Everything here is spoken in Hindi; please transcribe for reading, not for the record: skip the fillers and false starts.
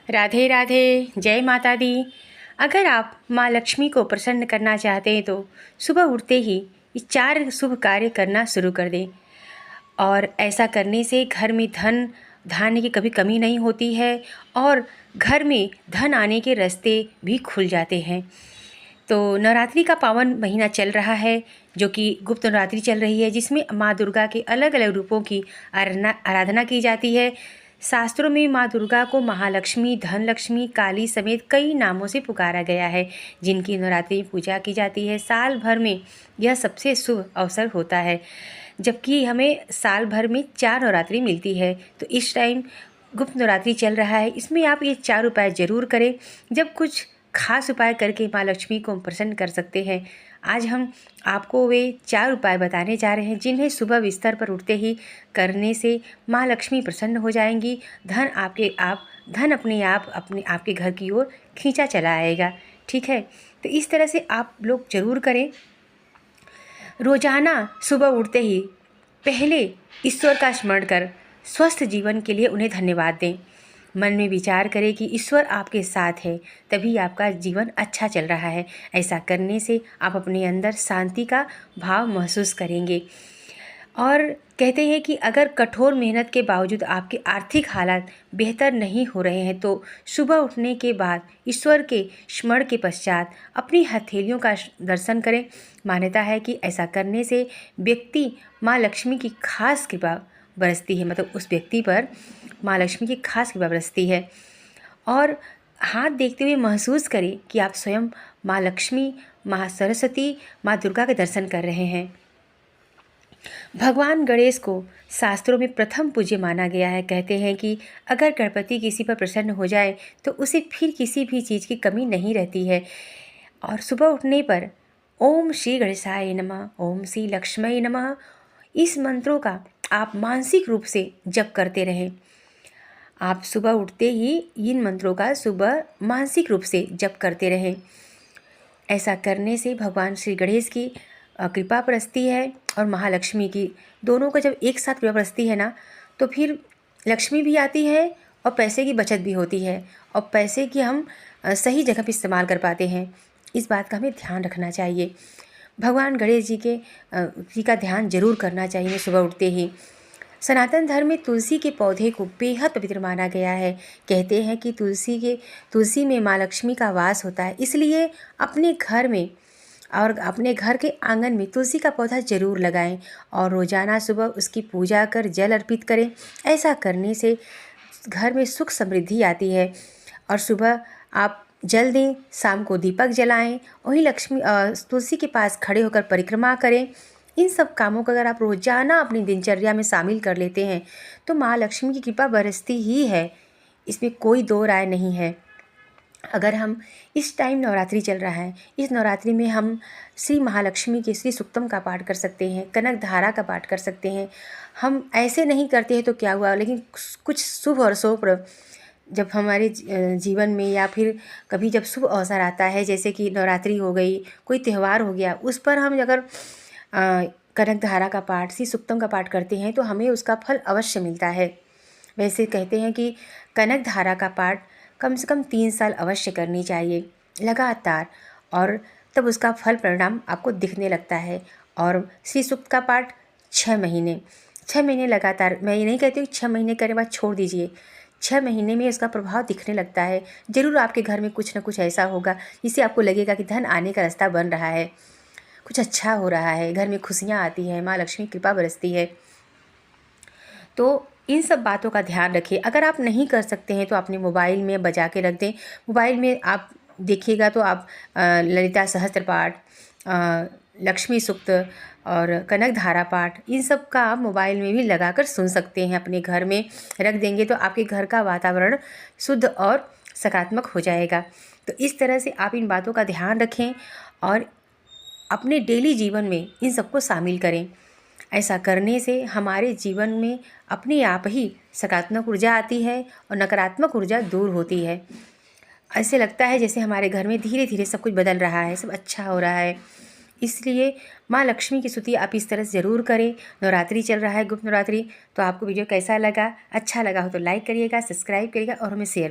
राधे राधे, जय माता दी। अगर आप माँ लक्ष्मी को प्रसन्न करना चाहते हैं तो सुबह उठते ही ये 4 शुभ कार्य करना शुरू कर दें। और ऐसा करने से घर में धन धान्य की कभी कमी नहीं होती है और घर में धन आने के रास्ते भी खुल जाते हैं। तो नवरात्रि का पावन महीना चल रहा है, जो कि गुप्त नवरात्रि चल रही है, जिसमें माँ दुर्गा के अलग अलग रूपों की आराधना की जाती है। शास्त्रों में माँ दुर्गा को महालक्ष्मी, धनलक्ष्मी, काली समेत कई नामों से पुकारा गया है, जिनकी नवरात्रि में पूजा की जाती है। साल भर में यह सबसे शुभ अवसर होता है, जबकि हमें साल भर में 4 नवरात्रि मिलती है। तो इस टाइम गुप्त नवरात्रि चल रहा है, इसमें आप ये 4 उपाय ज़रूर करें। जब कुछ खास उपाय करके माँ लक्ष्मी को प्रसन्न कर सकते हैं। आज हम आपको वे 4 उपाय बताने जा रहे हैं, जिन्हें सुबह बिस्तर पर उठते ही करने से माँ लक्ष्मी प्रसन्न हो जाएंगी। धन अपने आपके घर की ओर खींचा चला आएगा। ठीक है, तो इस तरह से आप लोग ज़रूर करें। रोज़ाना सुबह उठते ही पहले ईश्वर का स्मरण कर स्वस्थ जीवन के लिए उन्हें धन्यवाद दें। मन में विचार करें कि ईश्वर आपके साथ है, तभी आपका जीवन अच्छा चल रहा है। ऐसा करने से आप अपने अंदर शांति का भाव महसूस करेंगे। और कहते हैं कि अगर कठोर मेहनत के बावजूद आपके आर्थिक हालात बेहतर नहीं हो रहे हैं तो सुबह उठने के बाद ईश्वर के स्मरण के पश्चात अपनी हथेलियों का दर्शन करें। मान्यता है कि ऐसा करने से व्यक्ति माँ लक्ष्मी की खास कृपा बरसती है, मतलब उस व्यक्ति पर माँ लक्ष्मी की खास कृपा बरसती है। और हाथ देखते हुए महसूस करें कि आप स्वयं माँ लक्ष्मी, माँ सरस्वती, माँ दुर्गा के दर्शन कर रहे हैं। भगवान गणेश को शास्त्रों में प्रथम पूज्य माना गया है। कहते हैं कि अगर गणपति किसी पर प्रसन्न हो जाए तो उसे फिर किसी भी चीज़ की कमी नहीं रहती है। और सुबह उठने पर ओम श्री गणेशाय नमः, ओम श्री लक्ष्मी नमः, इस मंत्रों का आप मानसिक रूप से जप करते रहें। आप सुबह उठते ही इन मंत्रों का सुबह मानसिक रूप से जप करते रहें। ऐसा करने से भगवान श्री गणेश की कृपा बरसती है और महालक्ष्मी की, दोनों का जब एक साथ कृपा बरसती है ना, तो फिर लक्ष्मी भी आती है और पैसे की बचत भी होती है और पैसे की हम सही जगह पर इस्तेमाल कर पाते हैं। इस बात का हमें ध्यान रखना चाहिए। भगवान गणेश जी का ध्यान जरूर करना चाहिए सुबह उठते ही। सनातन धर्म में तुलसी के पौधे को बेहद पवित्र माना गया है। कहते हैं कि तुलसी में माँ लक्ष्मी का वास होता है, इसलिए अपने घर में और अपने घर के आंगन में तुलसी का पौधा जरूर लगाएं और रोज़ाना सुबह उसकी पूजा कर जल अर्पित करें। ऐसा करने से घर में सुख समृद्धि आती है। और सुबह आप जल दें, शाम को दीपक जलाएं, वहीं तुलसी के पास खड़े होकर परिक्रमा करें। इन सब कामों को अगर आप रोज़ाना अपनी दिनचर्या में शामिल कर लेते हैं तो माँ लक्ष्मी की कृपा बरसती ही है, इसमें कोई दो राय नहीं है। अगर हम इस टाइम नवरात्रि चल रहा है, इस नवरात्रि में हम श्री महालक्ष्मी के श्री सूक्तम का पाठ कर सकते हैं, कनक धारा का पाठ कर सकते हैं। हम ऐसे नहीं करते हैं तो क्या हुआ, लेकिन कुछ शुभ अवसरों पर जब हमारे जीवन में या फिर कभी जब शुभ अवसर आता है, जैसे कि नवरात्रि हो गई, कोई त्यौहार हो गया, उस पर हम अगर कनक धारा का पाठ, श्री सूक्तम का पाठ करते हैं तो हमें उसका फल अवश्य मिलता है। वैसे कहते हैं कि कनक धारा का पाठ कम से कम 3 साल अवश्य करनी चाहिए लगातार, और तब उसका फल परिणाम आपको दिखने लगता है। और श्री सूक्त का पाठ 6 महीने लगातार, मैं ये नहीं कहती हूँ 6 महीने करने बाद छोड़ दीजिए, 6 महीने में इसका प्रभाव दिखने लगता है। ज़रूर आपके घर में कुछ ना कुछ ऐसा होगा जिससे आपको लगेगा कि धन आने का रास्ता बन रहा है, कुछ अच्छा हो रहा है, घर में खुशियाँ आती हैं, माँ लक्ष्मी कृपा बरसती है। तो इन सब बातों का ध्यान रखिए। अगर आप नहीं कर सकते हैं तो अपने मोबाइल में बजा के रख दें। मोबाइल में आप देखिएगा तो आप ललिता सहस्त्र पाठ, लक्ष्मी सूक्त और कनक धारा पाठ, इन सब का आप मोबाइल में भी लगाकर सुन सकते हैं। अपने घर में रख देंगे तो आपके घर का वातावरण शुद्ध और सकारात्मक हो जाएगा। तो इस तरह से आप इन बातों का ध्यान रखें और अपने डेली जीवन में इन सबको शामिल करें। ऐसा करने से हमारे जीवन में अपने आप ही सकारात्मक ऊर्जा आती है और नकारात्मक ऊर्जा दूर होती है। ऐसे लगता है जैसे हमारे घर में धीरे धीरे सब कुछ बदल रहा है, सब अच्छा हो रहा है। इसलिए माँ लक्ष्मी की स्तुति आप इस तरह से ज़रूर करें। नवरात्रि चल रहा है, गुप्त नवरात्रि। तो आपको वीडियो कैसा लगा, अच्छा लगा हो तो लाइक करिएगा, सब्सक्राइब करिएगा और हमें शेयर भी